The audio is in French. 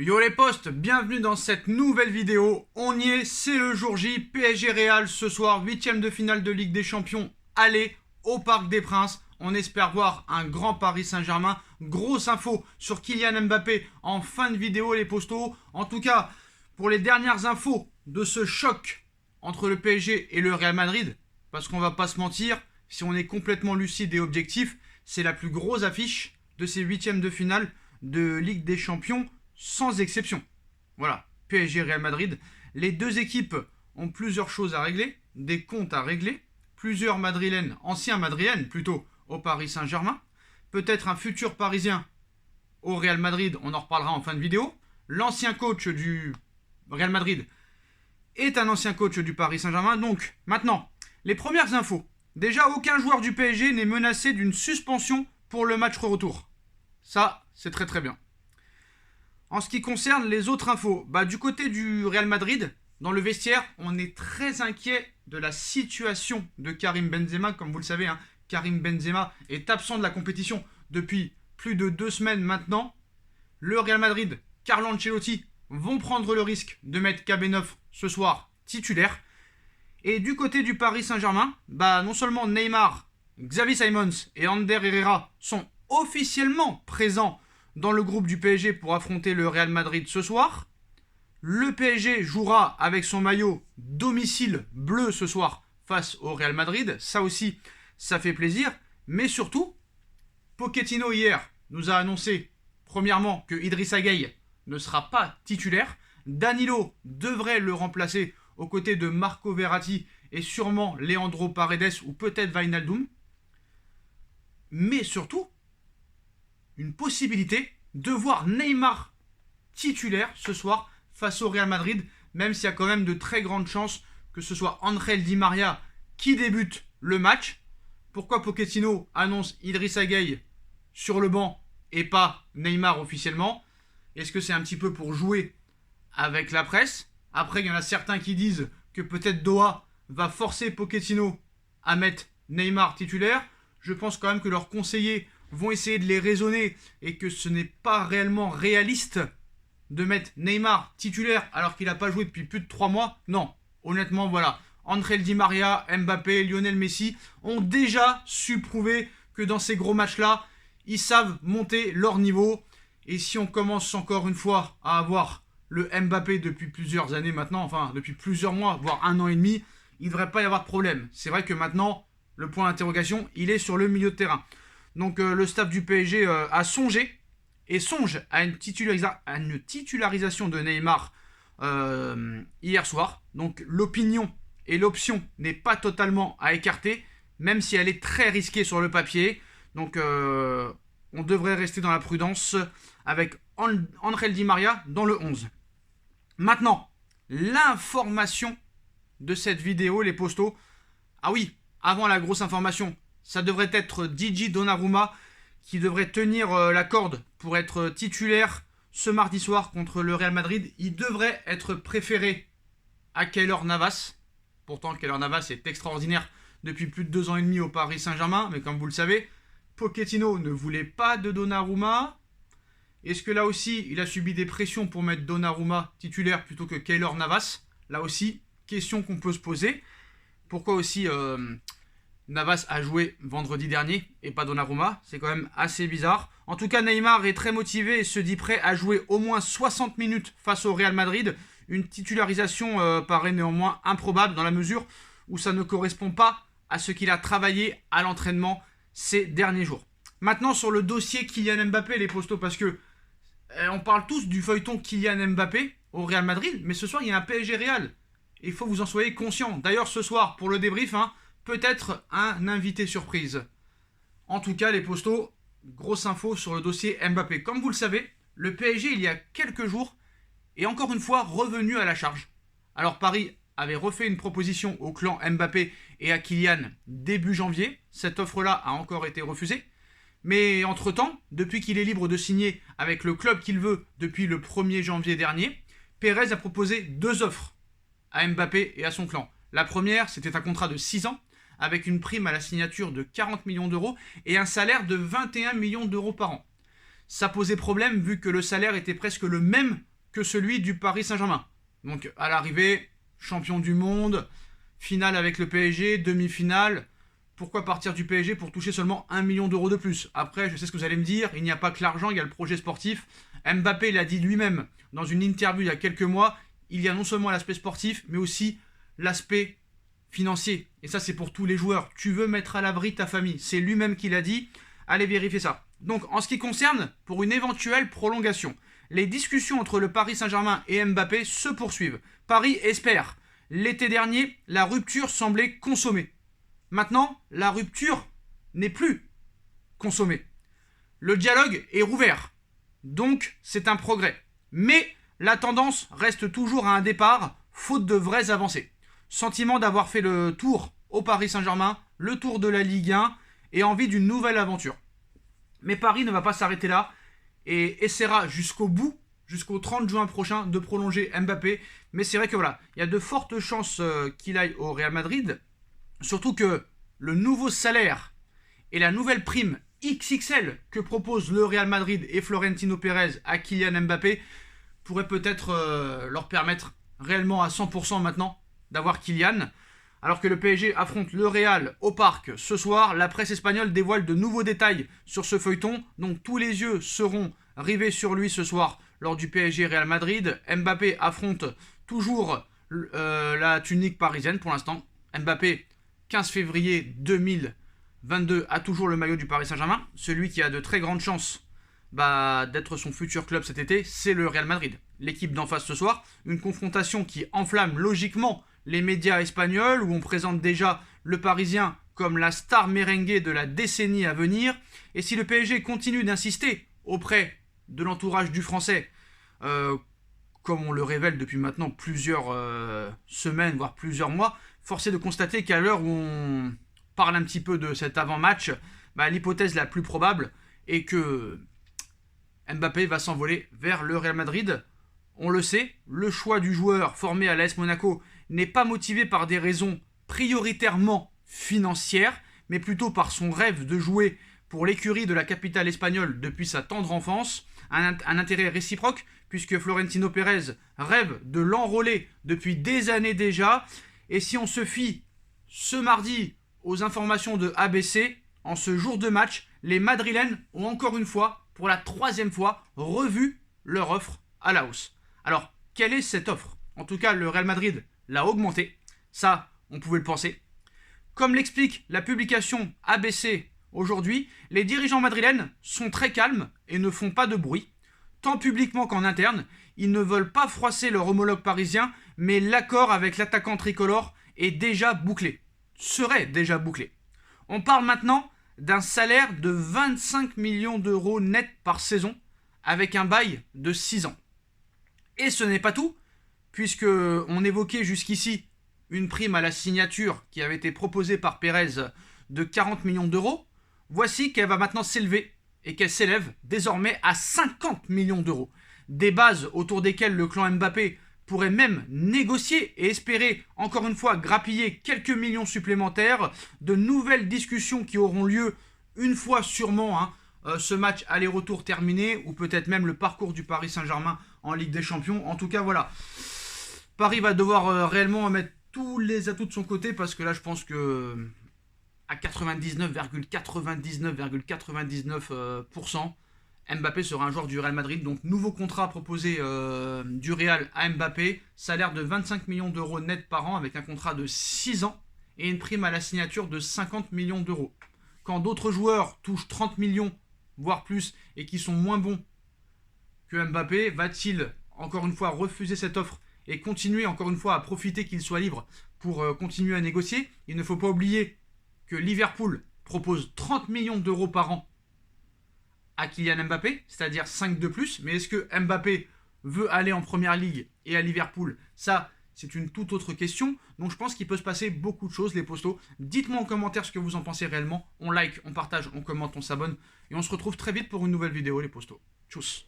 Yo les potes, bienvenue dans cette nouvelle vidéo. On y est, c'est le jour J, PSG Real ce soir, 8ème de finale de Ligue des Champions. Allez au Parc des Princes, on espère voir un grand Paris Saint-Germain. Grosse info sur Kylian Mbappé en fin de vidéo les postos. En tout cas, pour les dernières infos de ce choc entre le PSG et le Real Madrid, parce qu'on va pas se mentir, si on est complètement lucide et objectif, c'est la plus grosse affiche de ces 8ème de finale de Ligue des Champions. Sans exception. Voilà, PSG Real Madrid. Les deux équipes ont plusieurs choses à régler, des comptes à régler, plusieurs madrilènes, anciens madrilènes plutôt, au Paris Saint-Germain, peut-être un futur parisien au Real Madrid, on en reparlera en fin de vidéo. L'ancien coach du Real Madrid est un ancien coach du Paris Saint-Germain. Donc, maintenant, les premières infos. Déjà, aucun joueur du PSG n'est menacé d'une suspension pour le match retour. Ça, c'est très très bien. En ce qui concerne les autres infos, du côté du Real Madrid, dans le vestiaire, on est très inquiet de la situation de Karim Benzema. Comme vous le savez, Karim Benzema est absent de la compétition depuis plus de 2 semaines maintenant. Le Real Madrid, Carlo Ancelotti vont prendre le risque de mettre KB9 ce soir titulaire. Et du côté du Paris Saint-Germain, non seulement Neymar, Xavi Simons et Ander Herrera sont officiellement présents dans le groupe du PSG pour affronter le Real Madrid ce soir. Le PSG jouera avec son maillot domicile bleu ce soir face au Real Madrid. Ça aussi, ça fait plaisir. Mais surtout, Pochettino hier nous a annoncé premièrement que Idrissa Gueye ne sera pas titulaire. Danilo devrait le remplacer aux côtés de Marco Verratti et sûrement Leandro Paredes ou peut-être Wijnaldum. Mais surtout, une possibilité de voir Neymar titulaire ce soir face au Real Madrid, même s'il y a quand même de très grandes chances que ce soit Angel Di Maria qui débute le match. Pourquoi Pochettino annonce Idrissa Gueye sur le banc et pas Neymar officiellement? Est-ce que c'est un petit peu pour jouer avec la presse? Après, il y en a certains qui disent que peut-être Doha va forcer Pochettino à mettre Neymar titulaire. Je pense quand même que leurs conseillers vont essayer de les raisonner et que ce n'est pas réellement réaliste de mettre Neymar titulaire alors qu'il n'a pas joué depuis plus de 3 mois. Non, honnêtement, voilà. Angel Di Maria, Mbappé, Lionel Messi ont déjà su prouver que dans ces gros matchs-là, ils savent monter leur niveau. Et si on commence encore une fois à avoir le Mbappé depuis plusieurs années maintenant, enfin depuis plusieurs mois, voire 1 an et demi, il ne devrait pas y avoir de problème. C'est vrai que maintenant, le point d'interrogation, il est sur le milieu de terrain. Donc le staff du PSG a songé et songe à une titularisation de Neymar hier soir. Donc l'opinion et l'option n'est pas totalement à écarter, même si elle est très risquée sur le papier. Donc on devrait rester dans la prudence avec Angel Di Maria dans le 11. Maintenant, l'information de cette vidéo, les postos. Ah oui, avant la grosse information, ça devrait être Gigi Donnarumma qui devrait tenir la corde pour être titulaire ce mardi soir contre le Real Madrid. Il devrait être préféré à Keylor Navas. Pourtant, Keylor Navas est extraordinaire depuis plus de 2 ans et demi au Paris Saint-Germain. Mais comme vous le savez, Pochettino ne voulait pas de Donnarumma. Est-ce que là aussi, il a subi des pressions pour mettre Donnarumma titulaire plutôt que Keylor Navas? Là aussi, question qu'on peut se poser. Pourquoi aussi Navas a joué vendredi dernier et pas Donnarumma? C'est quand même assez bizarre. En tout cas, Neymar est très motivé et se dit prêt à jouer au moins 60 minutes face au Real Madrid. Une titularisation paraît néanmoins improbable dans la mesure où ça ne correspond pas à ce qu'il a travaillé à l'entraînement ces derniers jours. Maintenant, sur le dossier Kylian Mbappé, les postos, parce que on parle tous du feuilleton Kylian Mbappé au Real Madrid, mais ce soir, il y a un PSG Real. Il faut que vous en soyez conscients. D'ailleurs, ce soir, pour le débrief, peut-être un invité surprise. En tout cas, les postos, grosse info sur le dossier Mbappé. Comme vous le savez, le PSG, il y a quelques jours, est encore une fois revenu à la charge. Alors, Paris avait refait une proposition au clan Mbappé et à Kylian début janvier. Cette offre-là a encore été refusée. Mais entre-temps, depuis qu'il est libre de signer avec le club qu'il veut depuis le 1er janvier dernier, Pérez a proposé 2 offres à Mbappé et à son clan. La première, c'était un contrat de 6 ans avec une prime à la signature de 40 millions d'euros et un salaire de 21 millions d'euros par an. Ça posait problème vu que le salaire était presque le même que celui du Paris Saint-Germain. Donc à l'arrivée, champion du monde, finale avec le PSG, demi-finale. Pourquoi partir du PSG pour toucher seulement 1 million d'euros de plus? Après, je sais ce que vous allez me dire, il n'y a pas que l'argent, il y a le projet sportif. Mbappé l'a dit lui-même dans une interview il y a quelques mois, il y a non seulement l'aspect sportif, mais aussi l'aspect financier. Et ça, c'est pour tous les joueurs. Tu veux mettre à l'abri ta famille. C'est lui-même qui l'a dit. Allez vérifier ça. Donc, en ce qui concerne, pour une éventuelle prolongation, les discussions entre le Paris Saint-Germain et Mbappé se poursuivent. Paris espère. L'été dernier, la rupture semblait consommée. Maintenant, la rupture n'est plus consommée. Le dialogue est rouvert. Donc, c'est un progrès. Mais la tendance reste toujours à un départ, faute de vraies avancées. Sentiment d'avoir fait le tour au Paris Saint-Germain, le tour de la Ligue 1 et envie d'une nouvelle aventure. Mais Paris ne va pas s'arrêter là et essaiera jusqu'au bout, jusqu'au 30 juin prochain, de prolonger Mbappé. Mais c'est vrai que voilà, il y a de fortes chances qu'il aille au Real Madrid. Surtout que le nouveau salaire et la nouvelle prime XXL que propose le Real Madrid et Florentino Pérez à Kylian Mbappé pourraient peut-être leur permettre réellement à 100% maintenant d'avoir Kylian. Alors que le PSG affronte le Real au Parc ce soir, la presse espagnole dévoile de nouveaux détails sur ce feuilleton. Donc tous les yeux seront rivés sur lui ce soir lors du PSG Real Madrid. Mbappé affronte toujours la tunique parisienne pour l'instant. Mbappé, 15 février 2022, a toujours le maillot du Paris Saint-Germain. Celui qui a de très grandes chances d'être son futur club cet été, c'est le Real Madrid. L'équipe d'en face ce soir, une confrontation qui enflamme logiquement les médias espagnols, où on présente déjà le Parisien comme la star merengue de la décennie à venir. Et si le PSG continue d'insister auprès de l'entourage du Français, comme on le révèle depuis maintenant plusieurs semaines, voire plusieurs mois, force est de constater qu'à l'heure où on parle un petit peu de cet avant-match, l'hypothèse la plus probable est que Mbappé va s'envoler vers le Real Madrid. On le sait, le choix du joueur formé à l'AS Monaco n'est pas motivé par des raisons prioritairement financières, mais plutôt par son rêve de jouer pour l'écurie de la capitale espagnole depuis sa tendre enfance. Un intérêt réciproque, puisque Florentino Pérez rêve de l'enrôler depuis des années déjà. Et si on se fie ce mardi aux informations de ABC, en ce jour de match, les Madrilènes ont encore une fois, pour la 3e fois, revu leur offre à la hausse. Alors, quelle est cette offre? En tout cas, le Real Madrid l'a augmentée. Ça, on pouvait le penser. Comme l'explique la publication ABC aujourd'hui, les dirigeants madrilènes sont très calmes et ne font pas de bruit. Tant publiquement qu'en interne, ils ne veulent pas froisser leur homologue parisien, mais l'accord avec l'attaquant tricolore est déjà bouclé. Serait déjà bouclé. On parle maintenant d'un salaire de 25 millions d'euros net par saison, avec un bail de 6 ans. Et ce n'est pas tout, puisque on évoquait jusqu'ici une prime à la signature qui avait été proposée par Pérez de 40 millions d'euros. Voici qu'elle va maintenant s'élever et qu'elle s'élève désormais à 50 millions d'euros. Des bases autour desquelles le clan Mbappé pourrait même négocier et espérer encore une fois grappiller quelques millions supplémentaires. De nouvelles discussions qui auront lieu une fois sûrement ce match aller-retour terminé, ou peut-être même le parcours du Paris Saint-Germain en Ligue des Champions. En tout cas, voilà. Paris va devoir réellement mettre tous les atouts de son côté, parce que là, je pense que à 99,99,99%, Mbappé sera un joueur du Real Madrid. Donc, nouveau contrat proposé du Real à Mbappé. Salaire de 25 millions d'euros net par an, avec un contrat de 6 ans et une prime à la signature de 50 millions d'euros. Quand d'autres joueurs touchent 30 millions, voire plus, et qui sont moins bons que Mbappé, va-t-il encore une fois refuser cette offre et continuer encore une fois à profiter qu'il soit libre pour continuer à négocier? Il ne faut pas oublier que Liverpool propose 30 millions d'euros par an à Kylian Mbappé, c'est-à-dire 5 de plus. Mais est-ce que Mbappé veut aller en Première Ligue et à Liverpool? Ça, c'est une toute autre question. Donc je pense qu'il peut se passer beaucoup de choses, les postos. Dites-moi en commentaire ce que vous en pensez réellement. On like, on partage, on commente, on s'abonne. Et on se retrouve très vite pour une nouvelle vidéo, les postos. Tchuss.